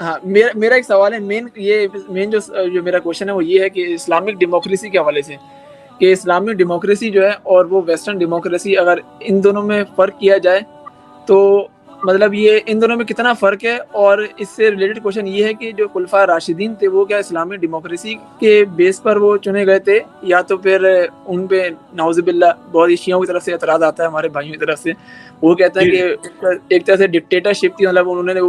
ہاں میرا ایک سوال ہے، مین جو میرا کوشچن ہے وہ یہ ہے کہ اسلامک ڈیموکریسی کے حوالے سے، کہ اسلامک ڈیموکریسی جو ہے اور وہ ویسٹرن ڈیموکریسی، اگر ان دونوں میں فرق کیا جائے تو مطلب یہ ان دونوں میں کتنا فرق ہے؟ اور اس سے ریلیٹڈ کوشچن یہ ہے کہ جو خلفاء راشدین تھے وہ کیا اسلامی ڈیموکریسی کے بیس پر وہ چنے گئے تھے، یا تو پھر ان پہ نعوذ باللہ بہت شیعوں کی طرف سے اعتراض آتا ہے، ہمارے بھائیوں کی طرف سے، وہ کہتے ہیں کہ ایک طرح سے ڈکٹیٹرشپ تھی، مطلب انہوں نے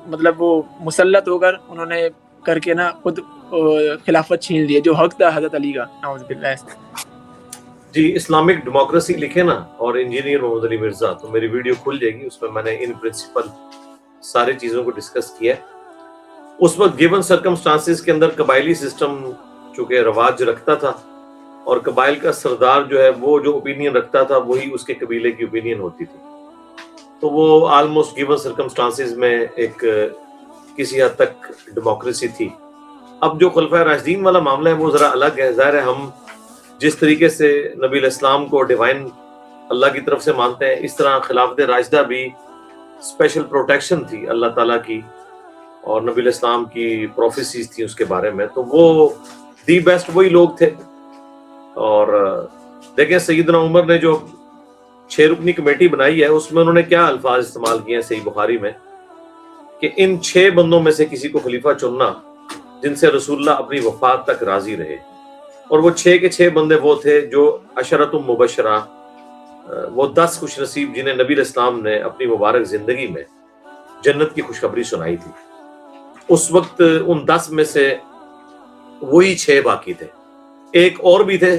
مطلب وہ مسلط ہو کر انہوں نے کر کے نا خود خلافت چھین لی، جو حق تھا حضرت علی کا، نعوذ باللہ۔ جی اسلامک ڈیموکریسی لکھے نا اور انجینئر محمد علی مرزا، تو میری ویڈیو کھل جائے گی، اس میں میں نے ان پرنسپل ساری چیزوں کو ڈسکس کیا ہے۔ اس وقت گیون سرکمسٹانسز کے اندر قبائلی سسٹم چونکہ رواج رکھتا تھا، اور قبائل کا سردار جو ہے وہ جو اوپینین رکھتا تھا وہی اس کے قبیلے کی اوپینین ہوتی تھی، تو وہ آلموسٹ گیون سرکمسٹانسز میں ایک کسی حد تک ڈیموکریسی تھی۔ اب جو خلفائے راشدین والا معاملہ ہے وہ ذرا الگ ہے۔ ظاہر ہے ہم جس طریقے سے نبی علیہ السلام کو ڈیوائن اللہ کی طرف سے مانتے ہیں، اس طرح خلافت راشدہ بھی اسپیشل پروٹیکشن تھی اللہ تعالیٰ کی، اور نبی علیہ السلام کی پروفیسیز تھی اس کے بارے میں، تو وہ دی بیسٹ وہی لوگ تھے۔ اور دیکھیں سیدنا عمر نے جو 6 رکنی کمیٹی بنائی ہے اس میں انہوں نے کیا الفاظ استعمال کیے ہیں صحیح بخاری میں، کہ ان 6 بندوں میں سے کسی کو خلیفہ چننا جن سے رسول اللہ اپنی وفات تک راضی رہے، اور وہ 6 کے 6 بندے وہ تھے جو عشرۃ مبشرہ، وہ 10 خوش نصیب جنہیں نبی علیہ السلام نے اپنی مبارک زندگی میں جنت کی خوشخبری سنائی تھی۔ اس وقت ان 10 میں سے وہی 6 باقی تھے، ایک اور بھی تھے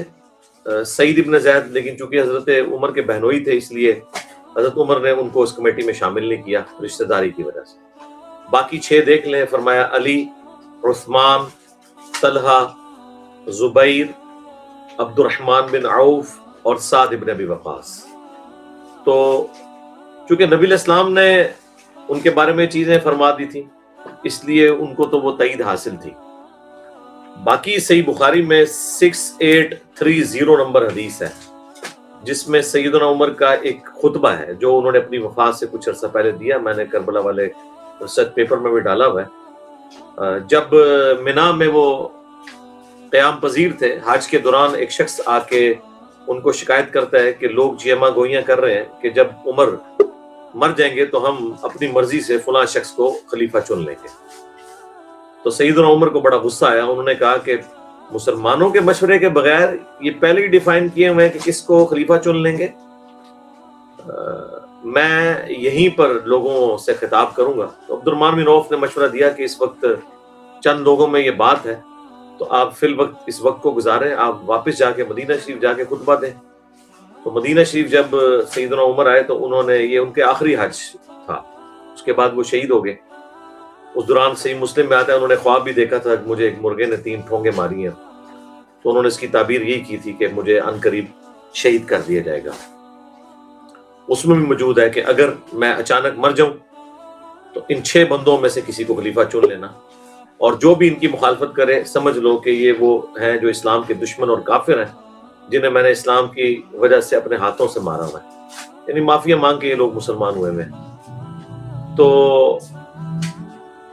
سعید ابن زید، لیکن چونکہ حضرت عمر کے بہنوئی تھے اس لیے حضرت عمر نے ان کو اس کمیٹی میں شامل نہیں کیا رشتہ داری کی وجہ سے۔ باقی 6 دیکھ لیں، فرمایا علی، عثمان، طلحہ، زبیر، عبد الرحمن بن عوف اور سعد ابن ابی وقاص۔ تو چونکہ نبی علیہ السلام نے ان کے بارے میں چیزیں فرما دی تھی اس لیے ان کو تو وہ تائید حاصل تھی۔ باقی صحیح بخاری میں 6830 نمبر حدیث ہے جس میں سیدنا عمر کا ایک خطبہ ہے جو انہوں نے اپنی وفات سے کچھ عرصہ پہلے دیا، میں نے کربلا والے ریسرچ پیپر میں بھی ڈالا ہوا ہے۔ جب منا میں وہ قیام پذیر تھے، حج کے دوران ایک شخص آ کے ان کو شکایت کرتا ہے کہ لوگ جیما گوئیاں کر رہے ہیں کہ جب عمر مر جائیں گے تو ہم اپنی مرضی سے فلاں شخص کو خلیفہ چن لیں گے۔ تو سیدنا عمر کو بڑا غصہ آیا، انہوں نے کہا کہ مسلمانوں کے مشورے کے بغیر یہ پہلے ہی ڈیفائن کیے ہوئے ہیں کہ کس کو خلیفہ چن لیں گے، میں یہیں پر لوگوں سے خطاب کروں گا۔ تو عبد الرحمن بن عوف نے مشورہ دیا کہ اس وقت چند لوگوں میں یہ بات ہے تو آپ فی الوقت اس وقت کو گزاریں، آپ واپس جا کے مدینہ شریف جا کے خطبہ دیں۔ تو مدینہ شریف جب سیدنا عمر آئے تو انہوں نے، یہ ان کے آخری حج تھا، اس کے بعد وہ شہید ہو گئے۔ اس دوران صحیح مسلم میں آتا ہے انہوں نے خواب بھی دیکھا تھا کہ مجھے ایک مرغے نے 3 ٹھونگے ماری ہیں، تو انہوں نے اس کی تعبیر یہی کی تھی کہ مجھے عنقریب شہید کر دیا جائے گا۔ اس میں بھی موجود ہے کہ اگر میں اچانک مر جاؤں تو ان 6 بندوں میں سے کسی کو خلیفہ چن لینا، اور جو بھی ان کی مخالفت کرے سمجھ لو کہ یہ وہ ہیں جو اسلام کے دشمن اور کافر ہیں جنہیں میں نے اسلام کی وجہ سے اپنے ہاتھوں سے مارا ہوا ہے، یعنی معافیا مانگ کے یہ لوگ مسلمان ہوئے ہیں۔ تو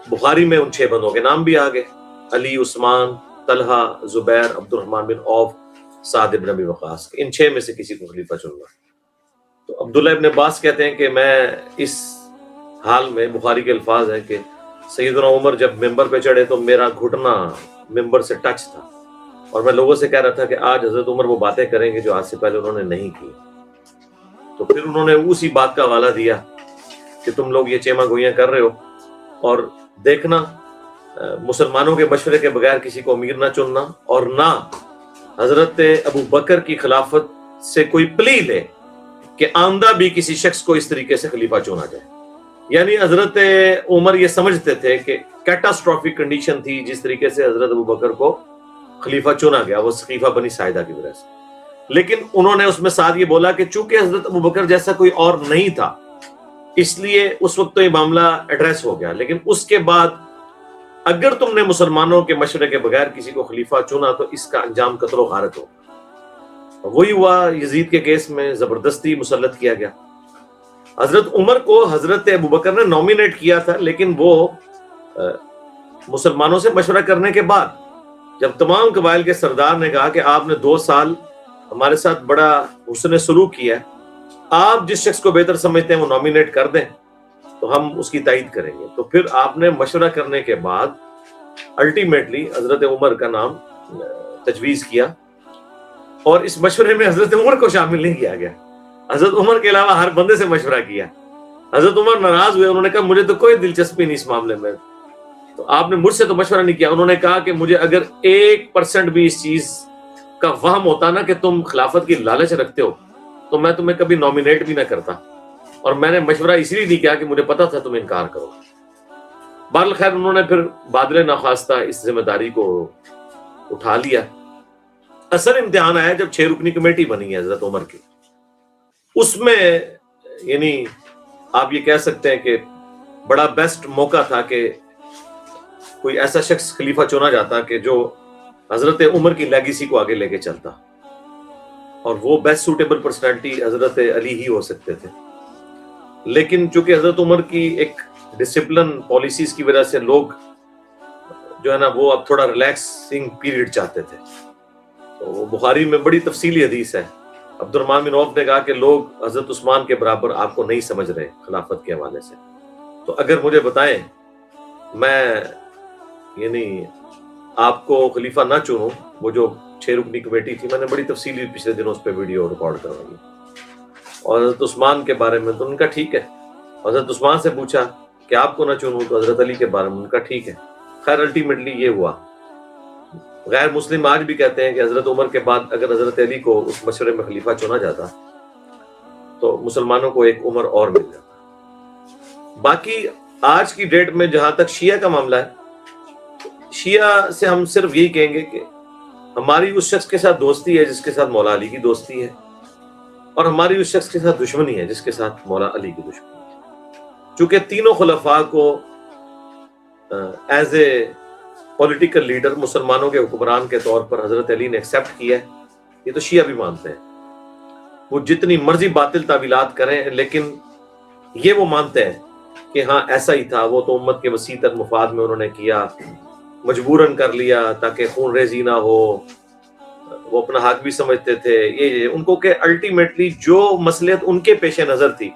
بخاری میں ان 6 بندوں کے نام بھی آگے، علی، عثمان، طلحہ، زبیر، عبد الرحمن بن عوف، سعد ابن ابی وقاص، ان 6 میں سے کسی کو خلیفہ چننا۔ تو عبداللہ ابن عباس کہتے ہیں کہ میں اس حال میں، بخاری کے الفاظ ہیں کہ سیدنا عمر جب ممبر پہ چڑھے تو میرا گھٹنا ممبر سے ٹچ تھا، اور میں لوگوں سے کہہ رہا تھا کہ آج حضرت عمر وہ باتیں کریں گے جو آج سے پہلے انہوں نے نہیں کی۔ تو پھر انہوں نے اسی بات کا حوالہ دیا کہ تم لوگ یہ چیما گوئیاں کر رہے ہو، اور دیکھنا مسلمانوں کے مشورے کے بغیر کسی کو امیر نہ چننا، اور نہ حضرت ابو بکر کی خلافت سے کوئی پلی لے کہ آندہ بھی کسی شخص کو اس طریقے سے خلیفہ چنا جائے۔ یعنی حضرت عمر یہ سمجھتے تھے کہ کیٹاسٹرافک کنڈیشن تھی جس طریقے سے حضرت ابو بکر کو خلیفہ چنا گیا، وہ سقیفہ بنی ساعدہ کی وجہ سے۔ لیکن انہوں نے اس میں ساتھ یہ بولا کہ چونکہ حضرت ابو بکر جیسا کوئی اور نہیں تھا اس لیے اس وقت تو یہ معاملہ ایڈریس ہو گیا، لیکن اس کے بعد اگر تم نے مسلمانوں کے مشورے کے بغیر کسی کو خلیفہ چنا تو اس کا انجام قتل و غارت ہو۔ وہی ہوا یزید کے کیس میں، زبردستی مسلط کیا گیا۔ حضرت عمر کو حضرت ابو بکر نے نومینیٹ کیا تھا، لیکن وہ مسلمانوں سے مشورہ کرنے کے بعد جب تمام قبائل کے سردار نے کہا کہ آپ نے 2 سال ہمارے ساتھ بڑا حسن سلوک کیا ہے، آپ جس شخص کو بہتر سمجھتے ہیں وہ نامینیٹ کر دیں تو ہم اس کی تائید کریں گے، تو پھر آپ نے مشورہ کرنے کے بعد الٹیمیٹلی حضرت عمر کا نام تجویز کیا، اور اس مشورے میں حضرت عمر کو شامل نہیں کیا گیا، حضرت عمر کے علاوہ ہر بندے سے مشورہ کیا۔ حضرت عمر ناراض ہوئے، انہوں نے کہا مجھے تو کوئی دلچسپی نہیں اس معاملے میں، تو آپ نے مجھ سے تو مشورہ نہیں کیا۔ انہوں نے کہا کہ مجھے اگر 1% بھی اس چیز کا وہم ہوتا نا کہ تم خلافت کی لالچ رکھتے ہو تو میں تمہیں کبھی نامینیٹ بھی نہ کرتا، اور میں نے مشورہ اس لیے نہیں کیا کہ مجھے پتا تھا تم انکار کرو۔ بہرحال خیر انہوں نے پھر بادل ناخواستہ اس ذمہ داری کو اٹھا لیا۔ اصل امتحان آیا جب 6 رکنی کمیٹی بنی ہے حضرت عمر کی، اس میں یعنی آپ یہ کہہ سکتے ہیں کہ بڑا بیسٹ موقع تھا کہ کوئی ایسا شخص خلیفہ چنا جاتا کہ جو حضرت عمر کی لیگیسی کو آگے لے کے چلتا، اور وہ بیسٹ سوٹیبل پرسنالٹی حضرت علی ہی ہو سکتے تھے۔ لیکن چونکہ حضرت عمر کی ایک ڈسپلن پالیسیز کی وجہ سے لوگ جو ہے نا وہ اب تھوڑا ریلیکسنگ پیریڈ چاہتے تھے، تو بخاری میں بڑی تفصیلی حدیث ہے، عبد الرحمن بن عوف نے کہا کہ لوگ حضرت عثمان کے برابر آپ کو نہیں سمجھ رہے خلافت کے حوالے سے، تو اگر مجھے بتائیں میں یعنی آپ کو خلیفہ نہ چنوں، وہ جو 6 رکنی کمیٹی تھی، میں نے بڑی تفصیلی پچھلے دنوں اس پہ ویڈیو ریکارڈ کروائی، اور حضرت عثمان کے بارے میں تو ان کا ٹھیک ہے، حضرت عثمان سے پوچھا کہ آپ کو نہ چنوں تو حضرت علی کے بارے میں ان کا ٹھیک ہے۔ خیر الٹیمیٹلی یہ ہوا۔ غیر مسلم آج بھی کہتے ہیں کہ حضرت عمر کے بعد اگر حضرت علی کو اس مشورے میں خلیفہ چنا جاتا تو مسلمانوں کو ایک عمر اور مل جاتا۔ باقی آج کی ڈیٹ میں جہاں تک شیعہ کا معاملہ ہے، شیعہ سے ہم صرف یہی کہیں گے کہ ہماری اس شخص کے ساتھ دوستی ہے جس کے ساتھ مولا علی کی دوستی ہے، اور ہماری اس شخص کے ساتھ دشمنی ہے جس کے ساتھ مولا علی کی دشمنی ہے۔ چونکہ تینوں خلفاء کو ایز اے پولیٹیکل لیڈر، مسلمانوں کے حکمران کے طور پر حضرت علی نے ایکسیپٹ کیا ہے، یہ تو شیعہ بھی مانتے ہیں، وہ جتنی مرضی باطل تعویلات کریں لیکن یہ وہ مانتے ہیں کہ ہاں ایسا ہی تھا، وہ تو امت کے وسیع تر مفاد میں انہوں نے کیا، مجبوراً کر لیا تاکہ خون ریزی نہ ہو، وہ اپنا حق بھی سمجھتے تھے، یہ ان کو کہ الٹیمیٹلی جو مصلحت ان کے پیش نظر تھی،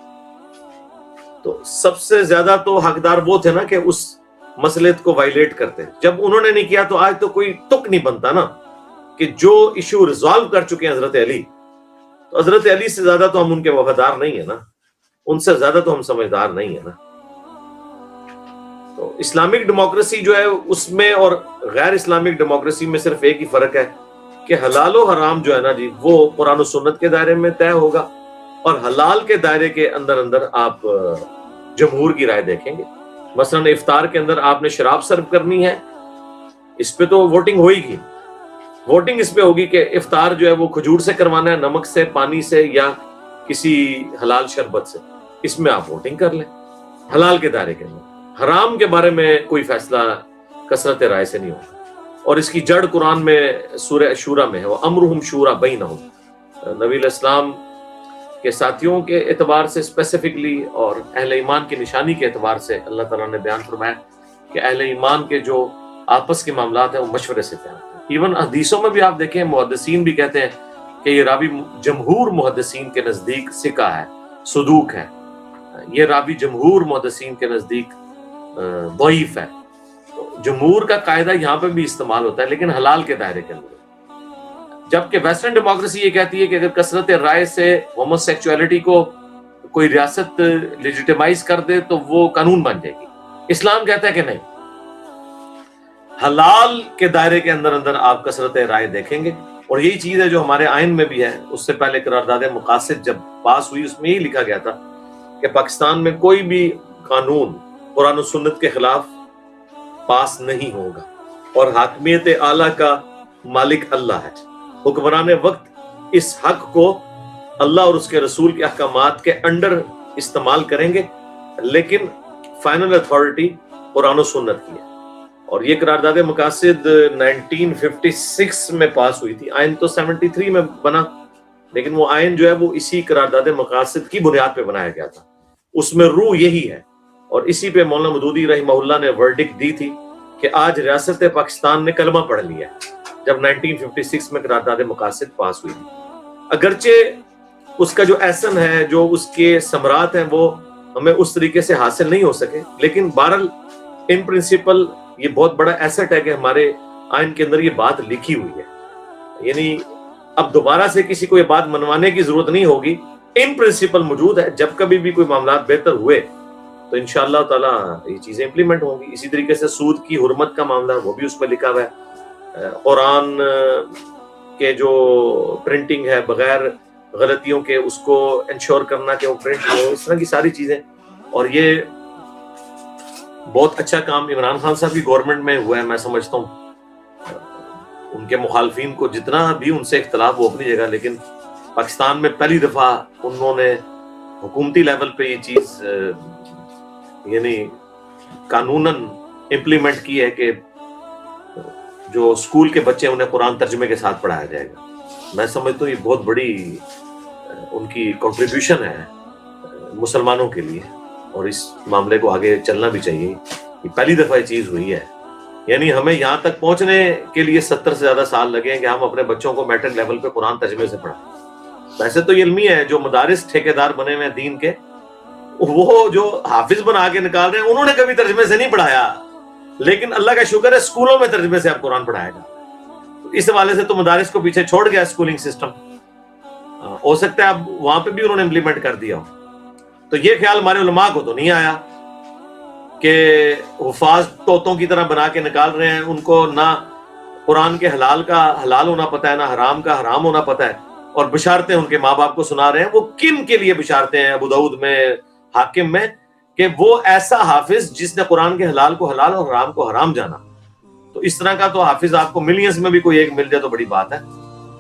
تو سب سے زیادہ تو حقدار وہ تھے نا کہ اس مصلحت کو وائلیٹ کرتے۔ جب انہوں نے نہیں کیا تو آج تو کوئی تک نہیں بنتا نا کہ جو ایشو ریزالو کر چکے ہیں حضرت علی، تو حضرت علی سے زیادہ تو ہم ان کے وفادار نہیں ہیں نا، ان سے زیادہ تو ہم سمجھدار نہیں ہیں نا۔ تو اسلامک ڈیموکریسی جو ہے اس میں اور غیر اسلامک ڈیموکریسی میں صرف ایک ہی فرق ہے کہ حلال و حرام جو ہے نا جی وہ قرآن و سنت کے دائرے میں طے ہوگا، اور حلال کے دائرے کے اندر آپ جمہور کی رائے دیکھیں گے۔ مثلا افطار کے اندر آپ نے شراب سرو کرنی ہے، اس پہ تو ووٹنگ ہوئے گی، ووٹنگ اس پہ ہوگی کہ افطار جو ہے وہ کھجور سے کروانا ہے، نمک سے، پانی سے، یا کسی حلال شربت سے، اس میں آپ ووٹنگ کر لیں حلال کے دائرے کے اندر۔ حرام کے بارے میں کوئی فیصلہ کثرت رائے سے نہیں ہوگا، اور اس کی جڑ قرآن میں سورہ شورا میں ہے، وہ امرہم شورا بینہم۔ نبی علیہ السلام کے ساتھیوں کے اعتبار سے اسپیسیفکلی اور اہل ایمان کی نشانی کے اعتبار سے اللہ تعالیٰ نے بیان فرمایا کہ اہل ایمان کے جو آپس کے معاملات ہیں وہ مشورے سے طے ہوتے ہیں۔ ایون حدیثوں میں بھی آپ دیکھیں محدثین بھی کہتے ہیں کہ یہ راوی جمہور محدثین کے نزدیک ثقہ ہے، صدوق ہے، یہ راوی جمہور محدثین کے نزدیک ضعیف ہے۔ تو جمہور کا قاعدہ یہاں پہ بھی استعمال ہوتا ہے لیکن حلال کے دائرے کے اندر، جبکہ ویسٹرن ڈیموکریسی یہ کہتی ہے کہ اگر کثرت رائے سے ہومو سیکچولیٹی کو کوئی ریاست لیجیٹیمائز کر دے تو وہ قانون بن جائے گی۔ اسلام کہتا ہے کہ نہیں، حلال کے دائرے کے اندر آپ کثرت رائے دیکھیں گے، اور یہی چیز ہے جو ہمارے آئین میں بھی ہے۔ اس سے پہلے قرارداد مقاصد جب پاس ہوئی اس میں یہی لکھا گیا تھا کہ پاکستان میں کوئی بھی قانون قرآن و سنت کے خلاف پاس نہیں ہوگا، اور حاکمیت اعلیٰ کا مالک اللہ ہے۔ حکمران وقت اس حق کو اللہ اور اس کے رسول کے احکامات کے انڈر استعمال کریں گے، لیکن فائنل اتھارٹی قرآن و سنت کی ہے۔ اور یہ قرارداد مقاصد 1956 میں پاس ہوئی تھی، آئین تو 73 میں بنا، لیکن وہ آئین جو ہے وہ اسی قرارداد مقاصد کی بنیاد پہ بنایا گیا تھا، اس میں روح یہی ہے۔ اور اسی پہ مولانا مودودی رحمہ اللہ نے ورڈکٹ دی تھی کہ آج ریاست پاکستان نے کلمہ پڑھ لیا جب 1956 میں قرارداد مقاصد پاس ہوئی تھی. اگرچہ اس کا جو ایسن ہے, جو اس کے ثمرات ہیں, وہ ہمیں اس طریقے سے حاصل نہیں ہو سکے, لیکن بہرحال ان پرنسپل یہ بہت بڑا ایسٹ ہے کہ ہمارے آئین کے اندر یہ بات لکھی ہوئی ہے. یعنی اب دوبارہ سے کسی کو یہ بات منوانے کی ضرورت نہیں ہوگی, ان پرنسپل موجود ہے. جب کبھی بھی کوئی معاملات بہتر ہوئے تو انشاءاللہ تعالی یہ چیزیں امپلیمنٹ ہوں گی. اسی طریقے سے سود کی حرمت کا معاملہ وہ بھی اس میں لکھا ہوا ہے. قرآن کے جو پرنٹنگ ہے بغیر غلطیوں کے اس کو انشور کرنا کہ وہ پرنٹ ہو, اس طرح کی ساری چیزیں. اور یہ بہت اچھا کام عمران خان صاحب کی گورنمنٹ میں ہوا ہے. میں سمجھتا ہوں ان کے مخالفین کو جتنا بھی ان سے اختلاف ہو اپنی جگہ, لیکن پاکستان میں پہلی دفعہ انہوں نے حکومتی لیول پہ یہ چیز یعنی قانوناً امپلیمنٹ کی ہے کہ جو اسکول کے بچے انہیں قرآن ترجمے کے ساتھ پڑھایا جائے گا. میں سمجھتا ہوں یہ بہت بڑی ان کی کنٹریبیوشن ہے مسلمانوں کے لیے, اور اس معاملے کو آگے چلنا بھی چاہیے. یہ پہلی دفعہ یہ چیز ہوئی ہے. یعنی ہمیں یہاں تک پہنچنے کے لیے 70 سے زیادہ سال لگے ہیں کہ ہم اپنے بچوں کو میٹرک لیول پہ قرآن ترجمے سے پڑھائیں. ویسے تو یہ علمی ہے, جو مدارس ٹھیکیدار بنے ہوئے ہیں دین کے, وہ جو حافظ بنا کے نکال رہے ہیں انہوں نے کبھی ترجمے سے نہیں پڑھایا, لیکن اللہ کا شکر ہے اسکولوں میں ترجمے سے اب قرآن پڑھایا گا. اس حوالے سے تو مدارس کو پیچھے چھوڑ گیا اسکولنگ سسٹم. ہو سکتا ہے اب وہاں پہ بھی انہوں نے امپلیمنٹ کر دیا ہو. تو یہ خیال ہمارے علماء کو تو نہیں آیا کہ حفاظ طوطوں کی طرح بنا کے نکال رہے ہیں, ان کو نہ قرآن کے حلال کا حلال ہونا پتہ ہے, نہ حرام کا حرام ہونا پتہ ہے, اور بشارتیں ان کے ماں باپ کو سنا رہے ہیں. وہ کن کے لیے بشارتیں ہیں ابو داؤد میں, حاکم میں, کہ وہ ایسا حافظ جس نے قرآن کے حلال کو حلال اور حرام کو حرام جانا. تو اس طرح کا تو حافظ آپ کو ملینز میں بھی کوئی ایک مل جائے تو بڑی بات ہے.